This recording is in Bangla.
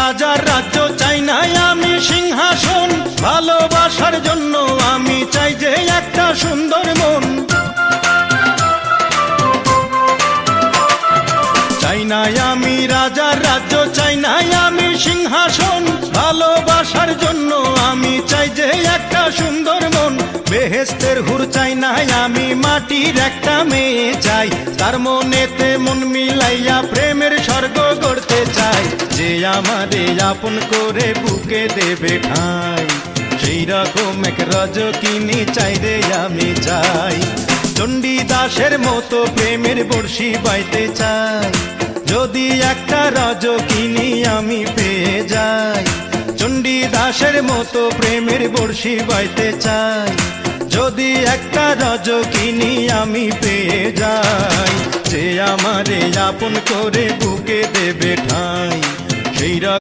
রাজার রাজ্য চাই না আমি সিংহাসন, ভালোবাসার জন্য আমি চাই যে একটা সুন্দর মন। চাই না আমি রাজার রাজ্য, চাই না আমি সিংহাসন, ভালোবাসার জন্য আমি চাই যে একটা সুন্দর মন। বেহেশতের হুর চাই না আমি, মাটির একটা মেয়ে চাই, তার মনেতে মন মিলাইয়া প্রেমের স্বর্গ গড়তে চাই। যে আমারে আপন করে বুকে দেবে ঠাঁই, সেই রকম এক রজকিনী চাই রে আমি চাই। চণ্ডীদাসের মতো প্রেমের বর্ষি বাইতে চাই, যদি একটা রজকিনী আমি পেয়ে যাই। চণ্ডীদাসের মতো প্রেমের বর্ষি বাইতে চাই, যদি একটা রজকিনী আমি পেয়ে যাই। যে আমারে আপন করে বুকে দেবে ঠাঁই, সেই